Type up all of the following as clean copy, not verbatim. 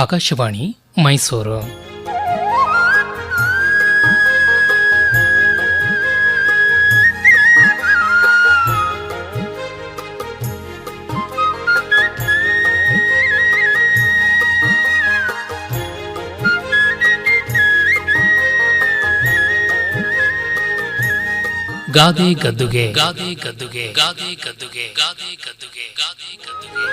ಆಕಾಶವಾಣಿ ಮೈಸೂರು. ಗಾದೆ ಗದ್ದುಗೆ ಗಾದೆ ಗದ್ದುಗೆ ಗಾದೆ ಗದ್ದುಗೆ ಗಾದೆ ಗದ್ದುಗೆ ಗಾದೆ ಗದ್ದುಗೆ.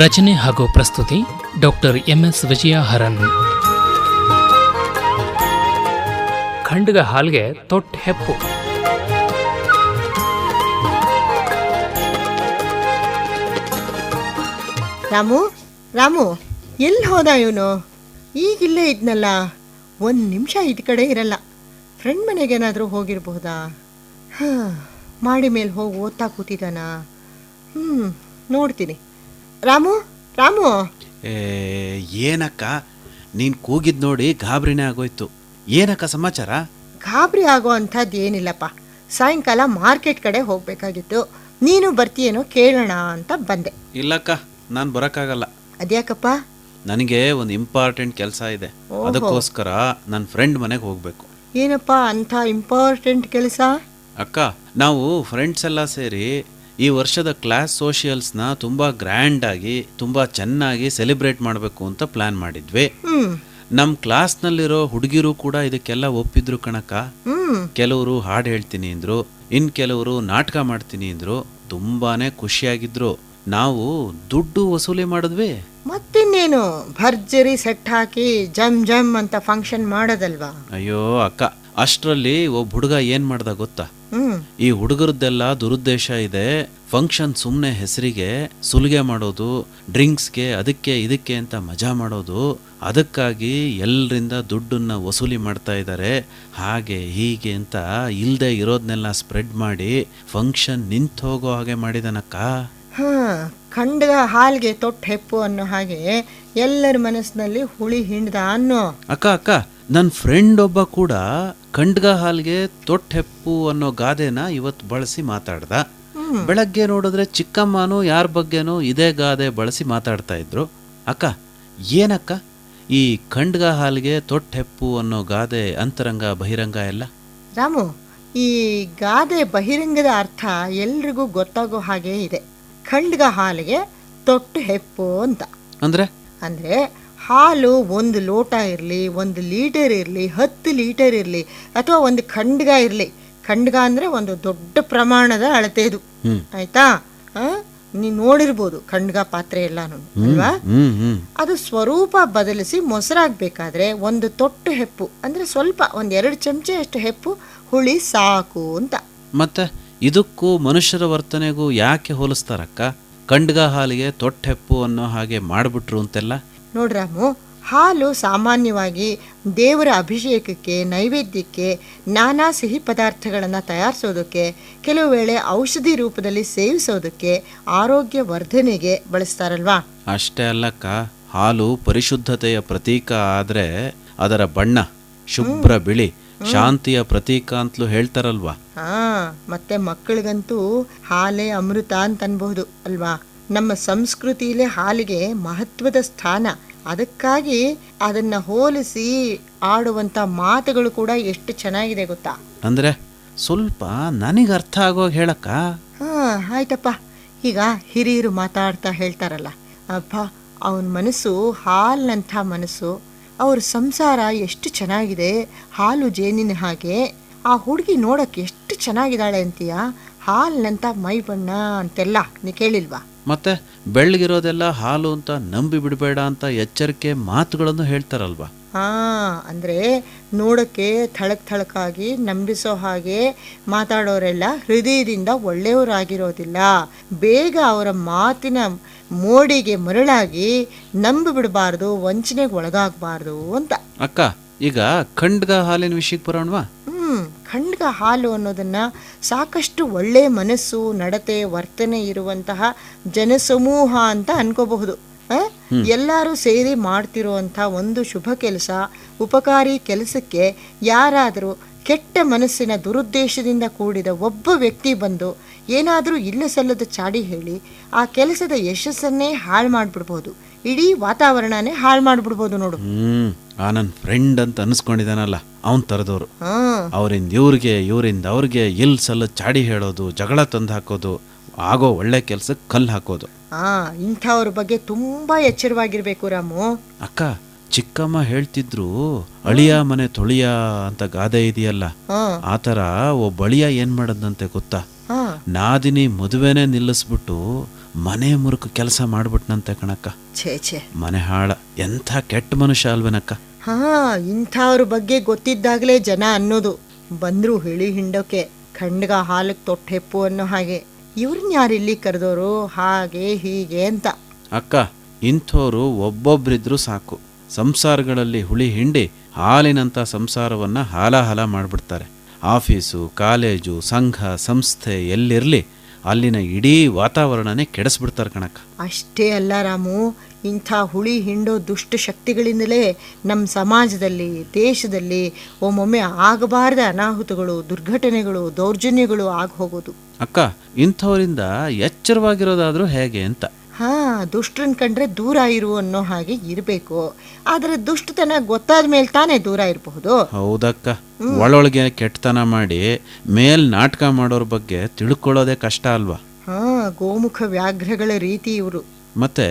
ರಚನೆ ಹಾಗೂ ಪ್ರಸ್ತುತಿ ಡಾಕ್ಟರ್ MS ವಿಜಯ ಹರನ್. ಖಂಡಗ ಹಾಲ್ಗೆ ತೊಟ್ಟ ಹೆಪ್ಪು. ರಾಮು ರಾಮು ಎಲ್ಲಿ ಹೋದ ಇವನು? ಈಗಿಲ್ಲೇ ಇದ್ನಲ್ಲ, ಒಂದು ನಿಮಿಷ ಇದ್ ಕಡೆ ಇರಲ್ಲ. ಫ್ರೆಂಡ್ ಮನೆಗೇನಾದರೂ ಹೋಗಿರಬಹುದಾ? ಮಾಡಿ ಮೇಲೆ ಹೋಗಿ ಓದ್ತಾ ಕೂತಿದ್ದಾನ? ನೋಡ್ತೀನಿ. ರಾಮು ರಾಮು. ಏನಕ್ಕ, ನೀನು ಕೂಗಿದ್ ನೋಡಿ ಗಾಬರಿನೇ ಆಗೋಯ್ತು. ಏನಕ್ಕ ಸಮಾಚಾರ? ಗಾಬರಿ ಆಗೋ ಅಂಥದ್ದು ಏನಿಲ್ಲಪ್ಪ. ಸಾಯಂಕಾಲ ಮಾರ್ಕೆಟ್ ಕಡೆ ಹೋಗಬೇಕಾಗಿತ್ತು. ನೀನು ಬರ್ತೀಯೇನೋ ಕೇಳೋಣ ಅಂತ ಬಂದೆ. ಇಲ್ಲಕ್ಕ, ನಾನು ಬರೋಕ್ಕಾಗಲ್ಲ. ಅದ್ಯಾಕಪ್ಪ? ನನಗೆ ಒಂದು ಇಂಪಾರ್ಟೆಂಟ್ ಕೆಲಸ ಇದೆ. ಅದಕ್ಕೋಸ್ಕರ ನನ್ನ ಫ್ರೆಂಡ್ ಮನೆಗೆ ಹೋಗಬೇಕು. ಏನಪ್ಪ ಅಂಥ ಇಂಪಾರ್ಟೆಂಟ್ ಕೆಲಸ? ಅಕ್ಕ, ನಾವು ಫ್ರೆಂಡ್ಸ್ ಎಲ್ಲ ಸೇರಿ ಈ ವರ್ಷದ ಕ್ಲಾಸ್ ಸೋಷಿಯಲ್ಸ್ನ ತುಂಬ ಗ್ರ್ಯಾಂಡಾಗಿ ತುಂಬ ಚೆನ್ನಾಗಿ ಸೆಲೆಬ್ರೇಟ್ ಮಾಡಬೇಕು ಅಂತ ಪ್ಲಾನ್ ಮಾಡಿದ್ವಿ. ನಮ್ಮ ಕ್ಲಾಸ್ನಲ್ಲಿರೋ ಹುಡುಗಿರು ಕೂಡ ಇದಕ್ಕೆಲ್ಲ ಒಪ್ಪಿದ್ರು ಕಣಕ್ಕ. ಕೆಲವರು ಹಾಡು ಹೇಳ್ತೀನಿ ಅಂದ್ರು, ಇನ್ ಕೆಲವರು ನಾಟಕ ಮಾಡ್ತೀನಿ ಅಂದ್ರು. ತುಂಬಾನೇ ಖುಷಿಯಾಗಿದ್ರು. ನಾವು ದುಡ್ಡು ವಸೂಲಿ ಮಾಡಿದ್ವಿ. ಮತ್ತಿನ್ನೇನು, ಭರ್ಜರಿ ಸೆಟ್ ಹಾಕಿ ಜಮ್ ಜಮ್ ಅಂತ ಫಂಕ್ಷನ್ ಮಾಡೋದಲ್ವಾ? ಅಯ್ಯೋ ಅಕ್ಕ, ಅಷ್ಟರಲ್ಲಿ ಒಬ್ಬ ಹುಡುಗ ಏನ್ ಮಾಡ್ದ ಗೊತ್ತಾ? ಈ ಹುಡುಗರದ್ದೆಲ್ಲ ದುರುದ್ದೇಶ ಇದೆ. ಫಂಕ್ಷನ್ ಸುಮ್ಮನೆ ಹೆಸರಿಗೆ ಸುಲಿಗೆ ಮಾಡೋದು, ಡ್ರಿಂಕ್ಸ್ಗೆ ಅದಕ್ಕೆ ಇದಕ್ಕೆ ಅಂತ ಮಜಾ ಮಾಡೋದು. ಅದಕ್ಕಾಗಿ ಎಲ್ಲರಿಂದ ದುಡ್ಡನ್ನ ವಸೂಲಿ ಮಾಡ್ತಾ ಇದ್ದಾರೆ. ಹಾಗೆ ಹೀಗೆ ಅಂತ ಇಲ್ದೆ ಇರೋದನ್ನೆಲ್ಲ ಸ್ಪ್ರೆಡ್ ಮಾಡಿ ಫಂಕ್ಷನ್ ನಿಂತು ಹೋಗೋ ಹಾಗೆ ಮಾಡಿದನಕ್ಕ. ಖಂಡಗ ಹಾಲ್ಗೆ ತೊಟ್ಟ ಹೆಪ್ಪು ಅನ್ನೋ ಹಾಗೆ ಎಲ್ಲರ ಮನಸ್ಸಿನಲ್ಲಿ ಹುಳಿ ಹಿಂಡ್ದ ಅನ್ನೋ. ಅಕ್ಕ ಅಕ್ಕ, ನನ್ನ ಫ್ರೆಂಡ್ ಒಬ್ಬ ಕೂಡ ಖಂಡ್ಗ ಹಾಲ್ಗೆ ತೊಟ್ಟ ಹೆಪ್ಪು ಅನ್ನೋ ಗಾದೆನ ಇವತ್ತು ಬಳಸಿ ಮಾತಾಡ್ದ. ಬೆಳಗ್ಗೆ ನೋಡಿದ್ರೆ ಚಿಕ್ಕಮ್ಮನೂ ಯಾರ ಬಗ್ಗೆನೂ ಇದೇ ಗಾದೆ ಬಳಸಿ ಮಾತಾಡ್ತಾ ಇದ್ರು. ಅಕ್ಕ, ಏನಕ್ಕ ಈ ಖಂಡ್ಗ ಹಾಲ್ಗೆ ತೊಟ್ಟ ಹೆಪ್ಪು ಅನ್ನೋ ಗಾದೆ ಅಂತರಂಗ ಬಹಿರಂಗ ಎಲ್ಲ? ರಾಮು, ಈ ಗಾದೆ ಬಹಿರಂಗದ ಅರ್ಥ ಎಲ್ರಿಗೂ ಗೊತ್ತಾಗೋ ಹಾಗೆ ಇದೆ. ಖಂಡ್ಗ ಹಾಲಿಗೆ ತೊಟ್ಟು ಹೆಪ್ಪು ಅಂತ ಅಂದ್ರೆ ಹಾಲು 1 ಲೋಟ ಇರಲಿ, 1 ಲೀಟರ್ ಇರಲಿ, 10 ಲೀಟರ್ ಇರಲಿ, ಅಥವಾ ಒಂದು ಖಂಡ್ಗ ಇರಲಿ. ಖಂಡ್ಗ ಅಂದ್ರೆ ಒಂದು ದೊಡ್ಡ ಪ್ರಮಾಣದ ಅಳತೆದು, ಆಯ್ತಾ? ನೀನ್ ನೋಡಿರ್ಬೋದು ಖಂಡ್ಗ ಪಾತ್ರೆ ಎಲ್ಲಾನು ಅಲ್ವಾ? ಅದು ಸ್ವರೂಪ ಬದಲಿಸಿ ಮೊಸರಾಗಬೇಕಾದ್ರೆ 1 ತೊಟ್ಟು ಹೆಪ್ಪು ಅಂದ್ರೆ ಸ್ವಲ್ಪ 1-2 ಚಮಚೆ ಅಷ್ಟು ಹೆಪ್ಪು ಹುಳಿ ಸಾಕು ಅಂತ. ಮತ್ತೆ ಇದಕ್ಕೂ ಮನುಷ್ಯರ ವರ್ತನೆಗೂ ಯಾಕೆ ಹೋಲಿಸ್ತಾರಕ್ಕ? ಖಂಡ್ಗ ಹಾಲಿಗೆ ತೊಟ್ಟ ಹೆಪ್ಪು ಅನ್ನೋ ಹಾಗೆ ಮಾಡ್ಬಿಟ್ರು ಅಂತೆಲ್ಲ. ನೋಡ್ರಾಮು, ಹಾಲು ಸಾಮಾನ್ಯವಾಗಿ ದೇವರ ಅಭಿಷೇಕಕ್ಕೆ, ನೈವೇದ್ಯಕ್ಕೆ, ನಾನಾ ಸಿಹಿ ಪದಾರ್ಥಗಳನ್ನು ತಯಾರಿಸೋದಕ್ಕೆ, ಕೆಲವು ವೇಳೆ ಔಷಧಿ ರೂಪದಲ್ಲಿ ಸೇವಿಸೋದಕ್ಕೆ, ಆರೋಗ್ಯ ವರ್ಧನೆಗೆ ಬಳಸ್ತಾರಲ್ವಾ? ಅಷ್ಟೇ ಅಲ್ಲಕ್ಕ, ಹಾಲು ಪರಿಶುದ್ಧತೆಯ ಪ್ರತೀಕ ಆದ್ರೆ ಅದರ ಬಣ್ಣ ಶುಭ್ರ ಬಿಳಿ, ಶಾಂತಿಯ ಪ್ರತೀಕ ಅಂತಲೂ ಹೇಳ್ತಾರಲ್ವಾ? ಮತ್ತೆ ಮಕ್ಕಳಿಗಂತೂ ಹಾಲೇ ಅಮೃತ ಅಂತ ಅನ್ಬಹುದು ಅಲ್ವಾ? ನಮ್ಮ ಸಂಸ್ಕೃತಿಲೇ ಹಾಲಿಗೆ ಮಹತ್ವದ ಸ್ಥಾನ. ಅದಕ್ಕಾಗಿ ಅದನ್ನ ಹೋಲಿಸಿ ಆಡುವಂತ ಮಾತುಗಳು ಕೂಡ ಎಷ್ಟು ಚೆನ್ನಾಗಿದೆ ಗೊತ್ತಾ? ಅಂದ್ರೆ ಸ್ವಲ್ಪ ನನಗೆ ಅರ್ಥ ಆಗೋಗ ಹೇಳಕ್ಕ. ಆಯ್ತಪ್ಪ. ಈಗ ಹಿರಿಯರು ಮಾತಾಡ್ತಾ ಹೇಳ್ತಾರಲ್ಲ, ಅಪ್ಪ ಅವನ ಮನಸ್ಸು ಹಾಲಿನಂಥ ಮನಸ್ಸು, ಅವ್ರ ಸಂಸಾರ ಎಷ್ಟು ಚೆನ್ನಾಗಿದೆ, ಹಾಲು ಜೇನಿನ ಹಾಗೆ, ಆ ಹುಡುಗಿ ನೋಡಕ್ಕೆ ಎಷ್ಟು ಚೆನ್ನಾಗಿದ್ದಾಳೆ ಅಂತೀಯ, ಹಾಲಿನಂಥ ಮೈ ಬಣ್ಣ ಅಂತೆಲ್ಲ ನೀ ಕೇಳಿಲ್ವಾ? ಮತ್ತೆ ಬೆಳ್ಳಗಿರೋದೆಲ್ಲ ಹಾಲು ಅಂತ ನಂಬಿ ಬಿಡಬೇಡ ಅಂತ ಎಚ್ಚರಿಕೆ ಮಾತುಗಳನ್ನು ಹೇಳ್ತಾರಲ್ವಾ? ಅಂದ್ರೆ ನೋಡಕ್ಕೆ ಥಳಕಾಗಿ ನಂಬಿಸೋ ಹಾಗೆ ಮಾತಾಡೋರೆಲ್ಲ ಹೃದಯದಿಂದ ಒಳ್ಳೆಯವರಾಗಿರೋದಿಲ್ಲ. ಬೇಗ ಅವರ ಮಾತಿನ ಮೋಡಿಗೆ ಮರಳಾಗಿ ನಂಬಿ ಬಿಡಬಾರ್ದು, ವಂಚನೆಗೆ ಒಳಗಾಗಬಾರ್ದು ಅಂತ. ಅಕ್ಕ, ಈಗ ಖಂಡ್ಗ ಹಾಲಿನ ವಿಷಯಕ್ಕೆ ಬರೋಣವಾ? ಖಂಡ್ಗ ಹಾಲು ಅನ್ನೋದನ್ನ ಸಾಕಷ್ಟು ಒಳ್ಳೆ ಮನಸ್ಸು, ನಡತೆ, ವರ್ತನೆ ಇರುವಂತಹ ಜನಸಮೂಹ ಅಂತ ಅನ್ಕೋಬಹುದು. ಎಲ್ಲರೂ ಸೇರಿ ಮಾಡ್ತಿರುವಂಥ ಒಂದು ಶುಭ ಕೆಲಸ, ಉಪಕಾರಿ ಕೆಲಸಕ್ಕೆ ಯಾರಾದರೂ ಕೆಟ್ಟ ಮನಸ್ಸಿನ ದುರುದ್ದೇಶದಿಂದ ಕೂಡಿದ ಒಬ್ಬ ವ್ಯಕ್ತಿ ಬಂದು ಏನಾದರೂ ಇಲ್ಲ ಸಲ್ಲದ ಚಾಡಿ ಹೇಳಿ ಆ ಕೆಲಸದ ಯಶಸ್ಸನ್ನೇ ಹಾಳು ಮಾಡಿಬಿಡ್ಬೋದು, ಇಡೀ ವಾತಾವರಣನೇ ಹಾಳು ಮಾಡಿಬಿಡ್ಬೋದು ನೋಡು. ಆ ನನ್ನ ಫ್ರೆಂಡ್ ಅಂತ ಅನ್ಸ್ಕೊಂಡಿದ್ದಾನಲ್ಲ ಅವನ್ ತರದವ್ರು, ಅವರಿಂದ ಇವ್ರಿಗೆ ಇವರಿಂದ ಅವ್ರಿಗೆ ಇಲ್ ಸಲ್ಲ ಚಾಡಿ ಹೇಳೋದು, ಜಗಳ ತಂದು ಹಾಕೋದು, ಆಗೋ ಒಳ್ಳೆ ಕೆಲ್ಸಕ್ಕೆ ಕಲ್ಲು ಹಾಕೋದು. ಇಂಥವ್ರ ಬಗ್ಗೆ ತುಂಬಾ ಎಚ್ಚರವಾಗಿರ್ಬೇಕು ರಾಮು. ಅಕ್ಕ, ಚಿಕ್ಕಮ್ಮ ಹೇಳ್ತಿದ್ರು ಅಳಿಯ ಮನೆ ತೊಳಿಯ ಅಂತ ಗಾದೆ ಇದೆಯಲ್ಲ, ಆತರ ಒಬ್ಬ ಅಳಿಯ ಏನ್ ಮಾಡದಂತೆ ಗೊತ್ತಾ, ನಾದಿನಿ ಮದುವೆನೆ ನಿಲ್ಲಿಸ್ಬಿಟ್ಟು ಮನೆ ಮುರುಕು ಕೆಲಸ ಮಾಡ್ಬಿಟ್ನಂತೆ ಕಣಕ್ಕ. ಛೇ ಮನೆ ಹಾಳ, ಎಂಥ ಕೆಟ್ಟ ಮನುಷ್ಯ ಅಲ್ವೇನಕ್ಕ. ಇಂಥವ್ರ ಬಗ್ಗೆ ಗೊತ್ತಿದ್ದಾಗಲೇ ಜನ ಅನ್ನೋದು, ಬಂದ್ರು ಹೇಳಿ ಹಿಂಡೋಕೆ ಖಂಡ್ಗ ಹಾಲಕ್ಕೆ ತೊಟ್ಟು ಹೆಪ್ಪು ಅನ್ನೋ ಹಾಗೆ. ಇವ್ರನ್ನ ಯಾರಿಲ್ಲಿ ಕರೆದೋರು ಹಾಗೆ ಹೀಗೆ ಅಂತ. ಅಕ್ಕ, ಇಂಥವ್ರು ಒಬ್ಬೊಬ್ರಿದ್ರು ಸಾಕು, ಸಂಸಾರಗಳಲ್ಲಿ ಹುಳಿ ಹಿಂಡಿ ಹಾಲಿನಂಥ ಸಂಸಾರವನ್ನ ಹಾಲ ಮಾಡಿಬಿಡ್ತಾರೆ. ಆಫೀಸು, ಕಾಲೇಜು, ಸಂಘ, ಸಂಸ್ಥೆ ಎಲ್ಲಿರಲಿ ಅಲ್ಲಿನ ಇಡೀ ವಾತಾವರಣನೇ ಕೆಡಿಸ್ಬಿಡ್ತಾರೆ ಕಣಕ್ಕ. ಅಷ್ಟೇ ಅಲ್ಲ ರಾಮು, ಇಂಥ ಹುಳಿ ಹಿಂಡೋ ದುಷ್ಟ ಶಕ್ತಿಗಳಿಂದಲೇ ನಮ್ಮ ಸಮಾಜದಲ್ಲಿ, ದೇಶದಲ್ಲಿ ಒಮ್ಮೊಮ್ಮೆ ಆಗಬಾರ್ದ ಅನಾಹುತಗಳು, ದುರ್ಘಟನೆಗಳು, ದೌರ್ಜನ್ಯಗಳು ಆಗಿ ಹೋಗೋದು. ಅಕ್ಕ, ಇಂಥವರಿಂದ ಎಚ್ಚರವಾಗಿರೋದಾದ್ರೂ ಹೇಗೆ ಅಂತ. ದುಷ್ಟರನ್ ಕಂಡ್ರೆ ದೂರ ಇರು ಅನ್ನೋ ಹಾಗೆ ಇರಬೇಕು. ಆದ್ರೆ ದುಷ್ಟತನ ಗೊತ್ತಾದ ಮೇಲೆ ತಾನೇ ದೂರ ಇರಬಹುದು. ಹೌದಕ್ಕ, ಒಳೊಳಗೆ ಕೆಟ್ಟತನ ಮಾಡಿ ಮೇಲ್ ನಾಟಕ ಮಾಡೋರ್ ಬಗ್ಗೆ ತಿಳ್ಕೊಳ್ಳೋದೇ ಕಷ್ಟ ಅಲ್ವಾ. ಗೋಮುಖ ವ್ಯಾಘ್ರಗಳ ರೀತಿ ಇವರು. ಮತ್ತೆ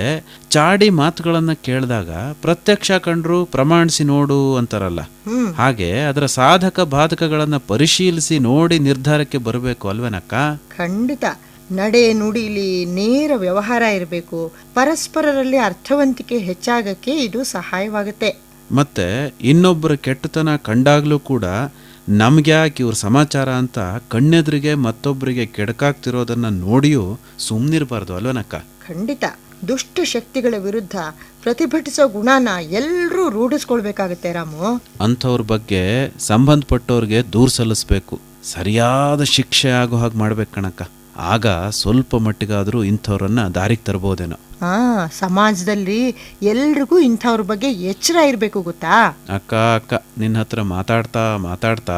ಚಾಡಿ ಮಾತುಗಳನ್ನ ಕೇಳಿದಾಗ ಪ್ರತ್ಯಕ್ಷ ಕಂಡ್ರು ಪ್ರಮಾಣಿಸಿ ನೋಡು ಅಂತಾರಲ್ಲ, ಹಾಗೆ ಅದರ ಸಾಧಕ ಬಾಧಕಗಳನ್ನ ಪರಿಶೀಲಿಸಿ ನೋಡಿ ನಿರ್ಧಾರಕ್ಕೆ ಬರಬೇಕು ಅಲ್ವೇನಕ್ಕ. ಖಂಡಿತ. ನಡೆ ನುಡಿಲಿ ನೇರ ವ್ಯವಹಾರ ಇರಬೇಕು. ಪರಸ್ಪರರಲ್ಲಿ ಅರ್ಥವಂತಿಕೆ ಹೆಚ್ಚಾಗಕ್ಕೆ ಇದು ಸಹಾಯವಾಗುತ್ತೆ. ಮತ್ತೆ ಇನ್ನೊಬ್ಬರ ಕೆಟ್ಟತನ ಕಂಡಾಗ್ಲೂ ಕೂಡ ನಮ್ಗ್ಯಾಕೆ ಇವ್ರ ಸಮಾಚಾರ ಅಂತ ಕಣ್ಣೆದುರಿಗೆ ಮತ್ತೊಬ್ಬರಿಗೆ ಕೆಡಕಾಗ್ತಿರೋದನ್ನ ನೋಡಿಯೂ ಸುಮ್ಮನಿರಬಾರ್ದು ಅಲ್ವೇನಕ್ಕ. ಖಂಡಿತ. ದುಷ್ಟ ಶಕ್ತಿಗಳ ವಿರುದ್ಧ ಪ್ರತಿಭಟಿಸೋ ಗುಣನ ಎಲ್ಲರೂ ರೂಢಿಸ್ಕೊಳ್ಬೇಕಾಗತ್ತೆ ರಾಮು. ಅಂಥವ್ರ ಬಗ್ಗೆ ಸಂಬಂಧಪಟ್ಟವ್ರಿಗೆ ದೂರ ಸಲ್ಲಿಸ್ಬೇಕು, ಸರಿಯಾದ ಶಿಕ್ಷೆ ಆಗೋ ಹಾಗೆ ಮಾಡ್ಬೇಕು ಕಣಕ್ಕ. ಆಗ ಸ್ವಲ್ಪ ಮಟ್ಟಿಗಾದ್ರೂ ಇಂಥವ್ರನ್ನ ದಾರಿಗೆ ತರಬಹುದೇನೋ. ಸಮಾಜದಲ್ಲಿ ಎಲ್ರಿಗೂ ಇಂಥವ್ರ ಬಗ್ಗೆ ಎಚ್ಚರ ಇರಬೇಕು ಗೊತ್ತಾ. ಅಕ್ಕ, ನಿನ್ನ ಹತ್ರ ಮಾತಾಡ್ತಾ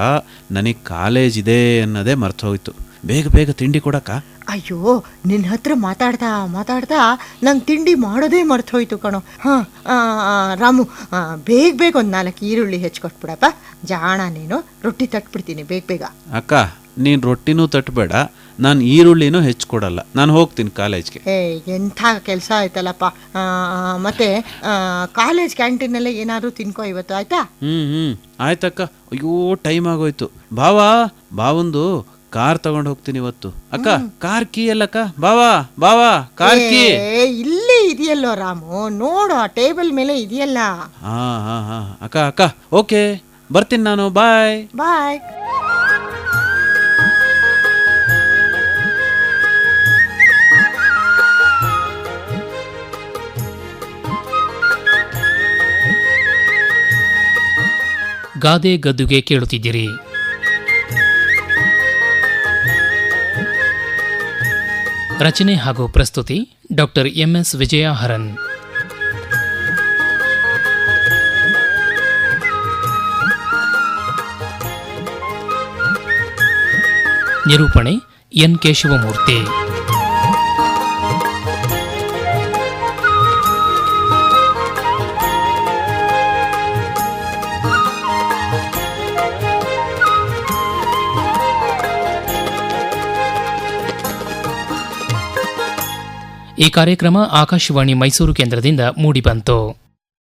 ನನಗೆ ಕಾಲೇಜ್ ಇದೆ ಅನ್ನೋದೇ ಮರ್ತೋಯ್ತು. ಬೇಗ ತಿಂಡಿ ಕೊಡಕ್ಕ. ಅಯ್ಯೋ, ನಿನ್ನ ಹತ್ರ ಮಾತಾಡ್ತಾ ನಂಗೆ ತಿಂಡಿ ಮಾಡೋದೇ ಮರ್ತೋಯ್ತು ಕಣೋ. ರಾಮು, ಬೇಗ ಒಂದು 4 ಈರುಳ್ಳಿ ಹೆಚ್ಚಿಕೊಟ್ಬಿಡಪ್ಪ. ಜಾಣ ನೀನು, ರೊಟ್ಟಿ ತಟ್ಬಿಡ್ತೀನಿ ಬೇಗ. ಅಕ್ಕ, ನೀನು ರೊಟ್ಟಿನೂ ತಟ್ಟಬೇಡ, ನಾನು ಈರುಳ್ಳಿನೂ ಹೆಚ್ಚಿಕೊಡಲ್ಲ, ನಾನು ಹೋಗ್ತೀನಿ ಕಾಲೇಜ್ಗೆ. ಎಂಥ ಕೆಲಸ ಆಯ್ತಲ್ಲಪ್ಪ. ಮತ್ತೆ ಕಾಲೇಜ್ ಕ್ಯಾಂಟೀನಲ್ಲೇ ಏನಾದರೂ ತಿನ್ಕೋ ಇವತ್ತು, ಆಯ್ತಾ? ಆಯ್ತಕ್ಕ. ಅಯ್ಯೋ, ಟೈಮ್ ಆಗೋಯ್ತು. ಬಾವಂದು ಕಾರ್ ತಗೊಂಡು ಹೋಗ್ತೀನಿ ಇವತ್ತು. ಅಕ್ಕ, ಕಾರ್ ಕೀ ಅಲ್ಲಕ್ಕ. ಬಾವಾ ಕಾರ್ ಕೀ ಇಲ್ಲೇ ಇದೆಯಲ್ಲೋ ರಾಮು, ನೋಡು ಆ ಟೇಬಲ್ ಮೇಲೆ ಇದೆಯಲ್ಲ. ಅಕ್ಕ, ಓಕೆ, ಬರ್ತೀನಿ ನಾನು. ಬಾಯ್. ಗಾದೆ ಗದ್ದುಗೆ ಕೇಳುತ್ತಿದ್ದೀರಿ. ರಚನೆ ಹಾಗೂ ಪ್ರಸ್ತುತಿ ಡಾಕ್ಟರ್ MS ವಿಜಯ ಹರನ್. ನಿರೂಪಣೆ N ಕೇಶವಮೂರ್ತಿ. ಈ ಕಾರ್ಯಕ್ರಮ ಆಕಾಶವಾಣಿ ಮೈಸೂರು ಕೇಂದ್ರದಿಂದ ಮೂಡಿಬಂತು.